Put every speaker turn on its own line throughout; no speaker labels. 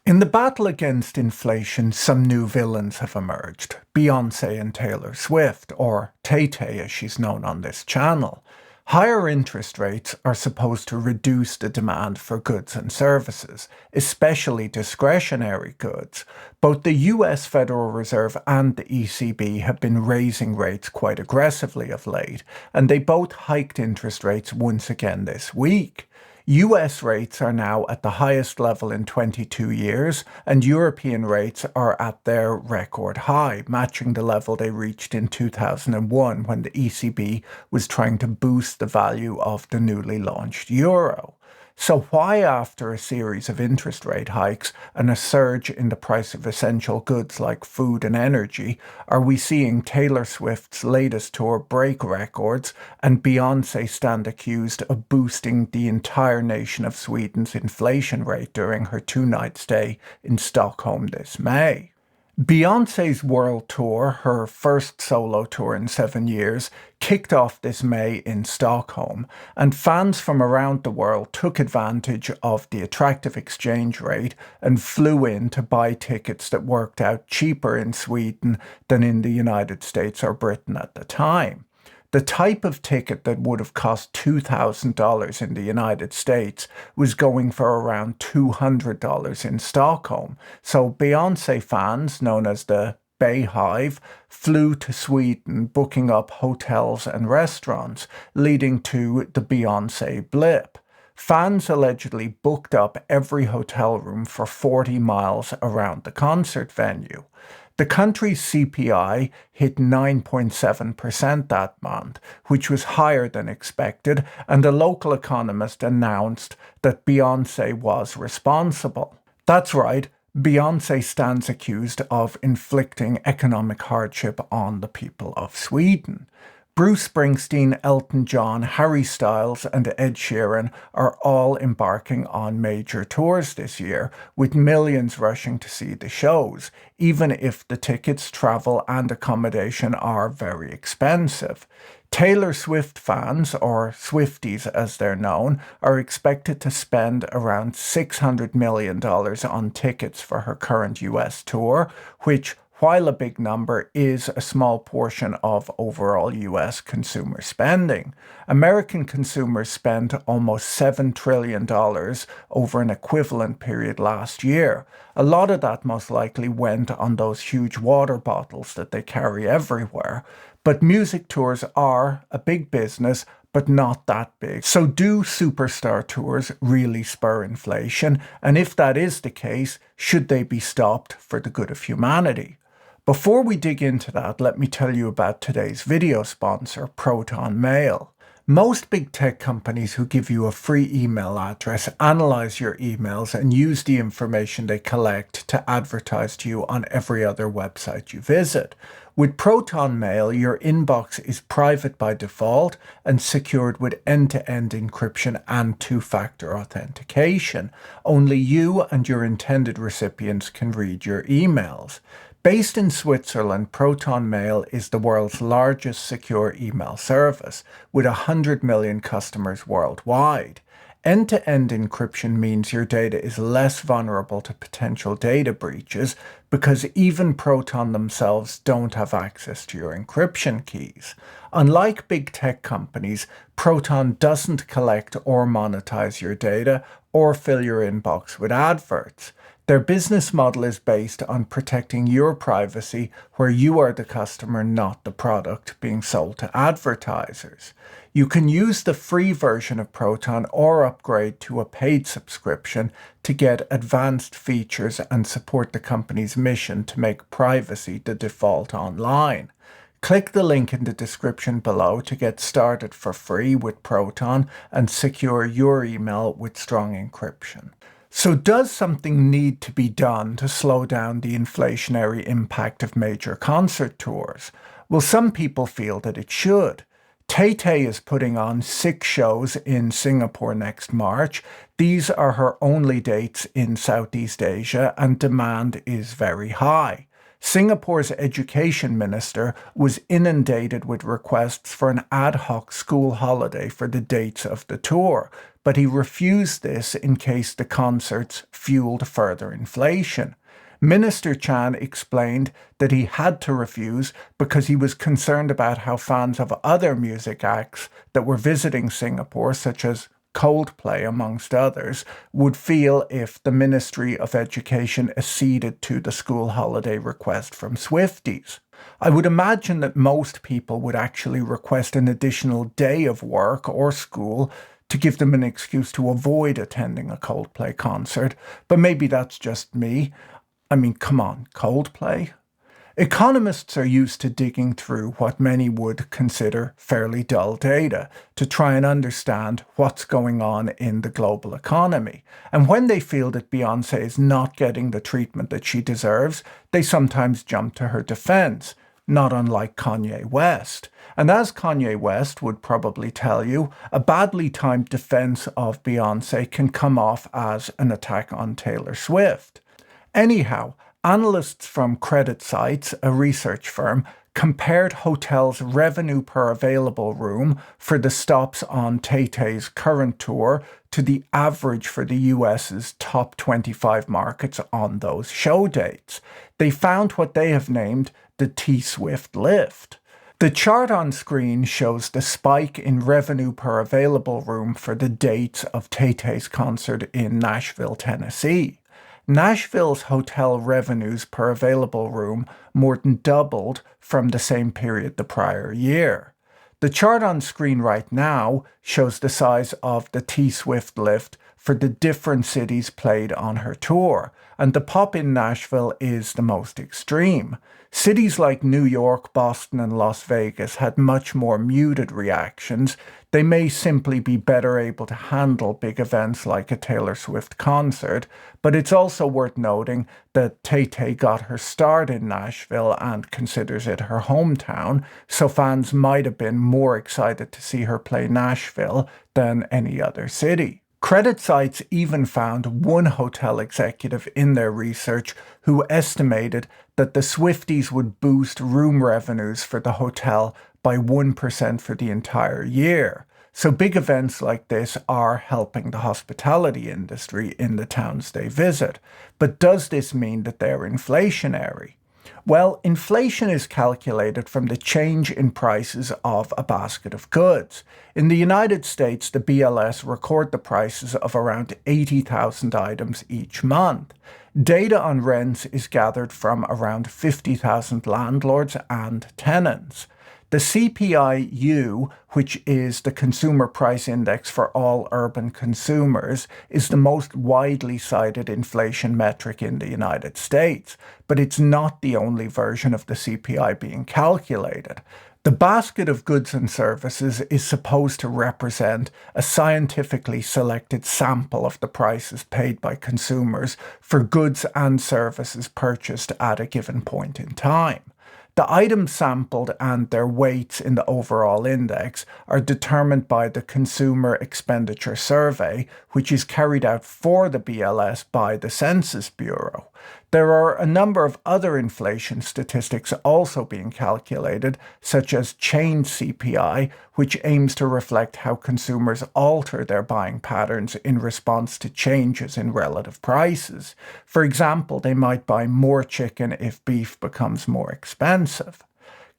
In the battle against inflation, some new villains have emerged. Beyoncé and Taylor Swift, or Tay-Tay as she's known on this channel. Higher interest rates are supposed to reduce the demand for goods and services, especially discretionary goods. Both the US Federal Reserve and the ECB have been raising rates quite aggressively of late, and they both hiked interest rates once again this week. US rates are now at the highest level in 22 years, and European rates are at their record high, matching the level they reached in 2001 when the ECB was trying to boost the value of the newly launched euro. So why, after a series of interest rate hikes and a surge in the price of essential goods like food and energy, are we seeing Taylor Swift's latest tour break records and Beyoncé stand accused of boosting the entire nation of Sweden's inflation rate during her two-night stay in Stockholm this May? Beyoncé's world tour, her first solo tour in 7 years, kicked off this May in Stockholm, and fans from around the world took advantage of the attractive exchange rate and flew in to buy tickets that worked out cheaper in Sweden than in the United States or Britain at the time. The type of ticket that would have cost $2,000 in the United States was going for around $200 in Stockholm. So Beyoncé fans, known as the Bayhive, flew to Sweden, booking up hotels and restaurants, leading to the Beyoncé blip. Fans allegedly booked up every hotel room for 40 miles around the concert venue. The country's CPI hit 9.7% that month, which was higher than expected, and a local economist announced that Beyoncé was responsible. That's right, Beyoncé stands accused of inflicting economic hardship on the people of Sweden. Bruce Springsteen, Elton John, Harry Styles, and Ed Sheeran are all embarking on major tours this year, with millions rushing to see the shows, even if the tickets, travel, and accommodation are very expensive. Taylor Swift fans, or Swifties as they're known, are expected to spend around $600 million on tickets for her current US tour, which, while a big number, is a small portion of overall US consumer spending. American consumers spent almost $7 trillion over an equivalent period last year. A lot of that most likely went on those huge water bottles that they carry everywhere. But music tours are a big business, but not that big. So do superstar tours really spur inflation? And if that is the case, should they be stopped for the good of humanity? Before we dig into that, let me tell you about today's video sponsor, Proton Mail. Most big tech companies who give you a free email address analyze your emails and use the information they collect to advertise to you on every other website you visit. With Proton Mail, your inbox is private by default and secured with end-to-end encryption and two-factor authentication. Only you and your intended recipients can read your emails. Based in Switzerland, Proton Mail is the world's largest secure email service, with 100 million customers worldwide. End-to-end encryption means your data is less vulnerable to potential data breaches because even Proton themselves don't have access to your encryption keys. Unlike big tech companies, Proton doesn't collect or monetize your data or fill your inbox with adverts. Their business model is based on protecting your privacy where you are the customer, not the product being sold to advertisers. You can use the free version of Proton or upgrade to a paid subscription to get advanced features and support the company's mission to make privacy the default online. Click the link in the description below to get started for free with Proton and secure your email with strong encryption. So does something need to be done to slow down the inflationary impact of major concert tours? Well, some people feel that it should. Tay-Tay is putting on 6 shows in Singapore next March. These are her only dates in Southeast Asia, and demand is very high. Singapore's education minister was inundated with requests for an ad hoc school holiday for the dates of the tour, but he refused this in case the concerts fueled further inflation. Minister Chan explained that he had to refuse because he was concerned about how fans of other music acts that were visiting Singapore, such as Coldplay, amongst others, would feel if the Ministry of Education acceded to the school holiday request from Swifties. I would imagine that most people would actually request an additional day of work or school to give them an excuse to avoid attending a Coldplay concert, but maybe that's just me. I mean, come on, Coldplay? Economists are used to digging through what many would consider fairly dull data to try and understand what's going on in the global economy. And when they feel that Beyonce is not getting the treatment that she deserves, they sometimes jump to her defense, not unlike Kanye West. And as Kanye West would probably tell you, a badly timed defense of Beyonce can come off as an attack on Taylor Swift. Anyhow, analysts from Credit Sites, a research firm, compared hotels' revenue per available room for the stops on Tay-Tay's current tour to the average for the US's top 25 markets on those show dates. They found what they have named the T-Swift lift. The chart on screen shows the spike in revenue per available room for the dates of Tay-Tay's concert in Nashville, Tennessee. Nashville's hotel revenues per available room more than doubled from the same period the prior year. The chart on screen right now shows the size of the T-Swift lift for the different cities played on her tour, and the pop in Nashville is the most extreme. Cities like New York, Boston, and Las Vegas had much more muted reactions. They may simply be better able to handle big events like a Taylor Swift concert, but it's also worth noting that Tay-Tay got her start in Nashville and considers it her hometown, so fans might have been more excited to see her play Nashville than any other city. Credit Sites even found one hotel executive in their research who estimated that the Swifties would boost room revenues for the hotel by 1% for the entire year. So big events like this are helping the hospitality industry in the towns they visit. But does this mean that they're inflationary? Well, inflation is calculated from the change in prices of a basket of goods. In the United States, the BLS record the prices of around 80,000 items each month. Data on rents is gathered from around 50,000 landlords and tenants. The CPI-U, which is the consumer price index for all urban consumers, is the most widely cited inflation metric in the United States, but it's not the only version of the CPI being calculated. The basket of goods and services is supposed to represent a scientifically selected sample of the prices paid by consumers for goods and services purchased at a given point in time. The items sampled and their weights in the overall index are determined by the Consumer Expenditure Survey, which is carried out for the BLS by the Census Bureau. There are a number of other inflation statistics also being calculated, such as chain CPI, which aims to reflect how consumers alter their buying patterns in response to changes in relative prices. For example, they might buy more chicken if beef becomes more expensive.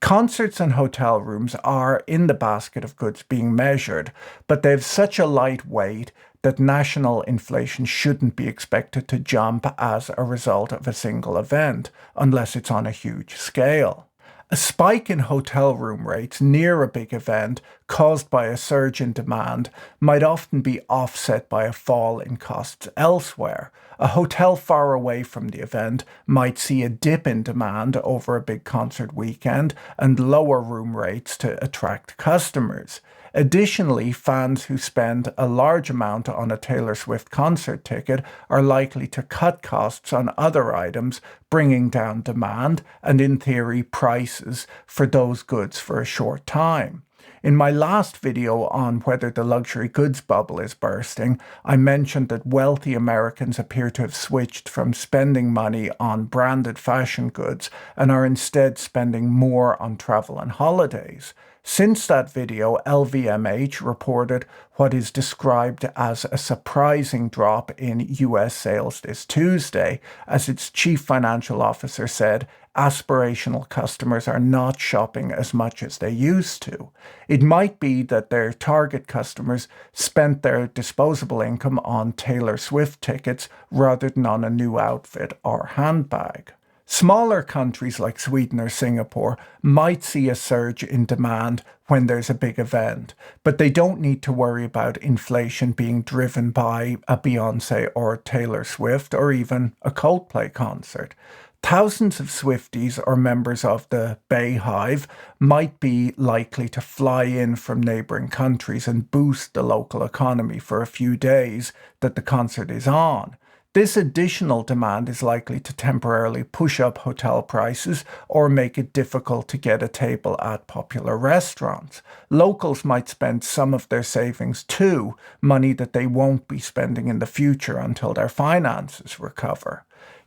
Concerts and hotel rooms are in the basket of goods being measured, but they have such a light weight that national inflation shouldn't be expected to jump as a result of a single event, unless it's on a huge scale. A spike in hotel room rates near a big event caused by a surge in demand might often be offset by a fall in costs elsewhere. A hotel far away from the event might see a dip in demand over a big concert weekend and lower room rates to attract customers. Additionally, fans who spend a large amount on a Taylor Swift concert ticket are likely to cut costs on other items, bringing down demand and, in theory, prices for those goods for a short time. In my last video on whether the luxury goods bubble is bursting, I mentioned that wealthy Americans appear to have switched from spending money on branded fashion goods and are instead spending more on travel and holidays. Since that video, LVMH reported what is described as a surprising drop in US sales this Tuesday, as its chief financial officer said aspirational customers are not shopping as much as they used to. It might be that their target customers spent their disposable income on Taylor Swift tickets rather than on a new outfit or handbag. Smaller countries like Sweden or Singapore might see a surge in demand when there's a big event, but they don't need to worry about inflation being driven by a Beyonce or Taylor Swift or even a Coldplay concert. Thousands of Swifties or members of the Bay Hive might be likely to fly in from neighbouring countries and boost the local economy for a few days that the concert is on. This additional demand is likely to temporarily push up hotel prices or make it difficult to get a table at popular restaurants. Locals might spend some of their savings too, money that they won't be spending in the future until their finances recover.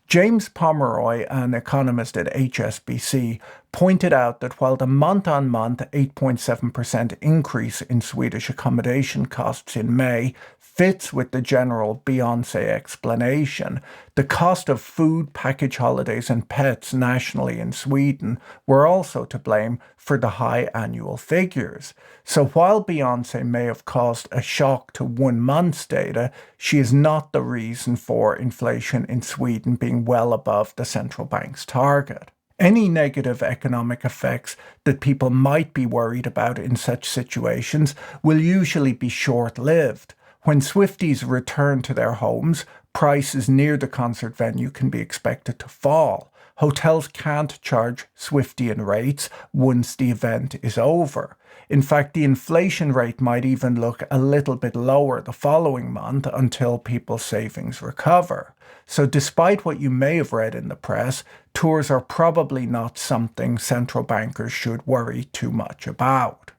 James Pomeroy, an economist at HSBC, pointed out that while the month-on-month 8.7% increase in Swedish accommodation costs in May fits with the general Beyonce explanation, the cost of food, package holidays and pets nationally in Sweden were also to blame for the high annual figures. So while Beyonce may have caused a shock to 1 month's data, she is not the reason for inflation in Sweden being well above the central bank's target. Any negative economic effects that people might be worried about in such situations will usually be short-lived. When Swifties return to their homes, prices near the concert venue can be expected to fall. Hotels can't charge Swiftian rates once the event is over. In fact, the inflation rate might even look a little bit lower the following month until people's savings recover. So despite what you may have read in the press, tours are probably not something central bankers should worry too much about.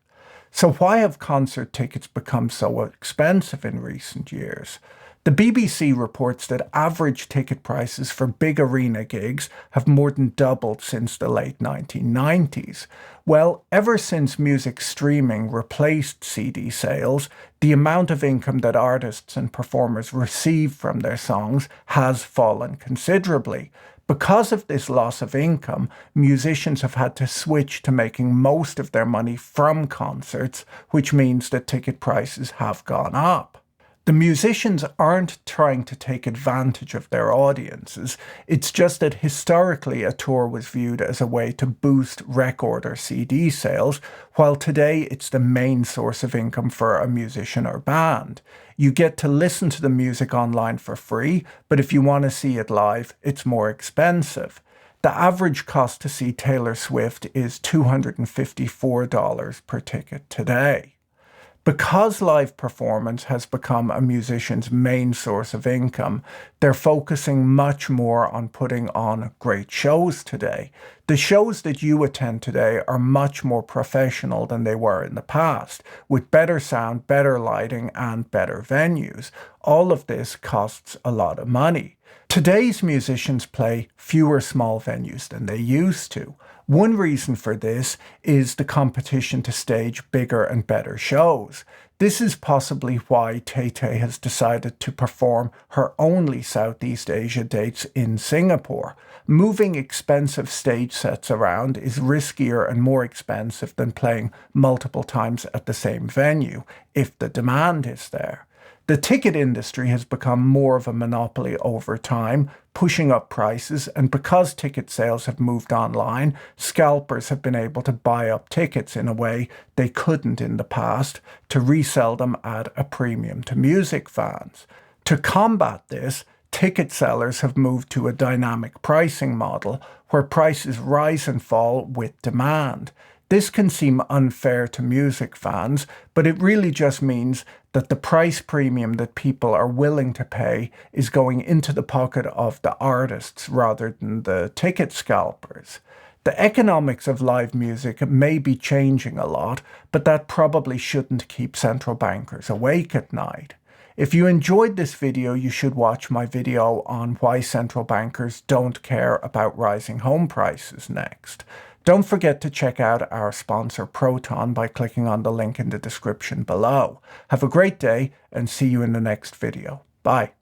So why have concert tickets become so expensive in recent years? The BBC reports that average ticket prices for big arena gigs have more than doubled since the late 1990s. Well, ever since music streaming replaced CD sales, the amount of income that artists and performers receive from their songs has fallen considerably. Because of this loss of income, musicians have had to switch to making most of their money from concerts, which means that ticket prices have gone up. The musicians aren't trying to take advantage of their audiences. It's just that historically a tour was viewed as a way to boost record or CD sales, while today it's the main source of income for a musician or band. You get to listen to the music online for free, but if you want to see it live, it's more expensive. The average cost to see Taylor Swift is $254 per ticket today. Because live performance has become a musician's main source of income, they're focusing much more on putting on great shows today. The shows that you attend today are much more professional than they were in the past, with better sound, better lighting, and better venues. All of this costs a lot of money. Today's musicians play fewer small venues than they used to. One reason for this is the competition to stage bigger and better shows. This is possibly why Tay-Tay has decided to perform her only Southeast Asia dates in Singapore. Moving expensive stage sets around is riskier and more expensive than playing multiple times at the same venue, if the demand is there. The ticket industry has become more of a monopoly over time, pushing up prices, and because ticket sales have moved online, scalpers have been able to buy up tickets in a way they couldn't in the past to resell them at a premium to music fans. To combat this, ticket sellers have moved to a dynamic pricing model where prices rise and fall with demand. This can seem unfair to music fans, but it really just means that the price premium that people are willing to pay is going into the pocket of the artists rather than the ticket scalpers. The economics of live music may be changing a lot, but that probably shouldn't keep central bankers awake at night. If you enjoyed this video, you should watch my video on why central bankers don't care about rising home prices next. Don't forget to check out our sponsor Proton by clicking on the link in the description below. Have a great day and see you in the next video. Bye.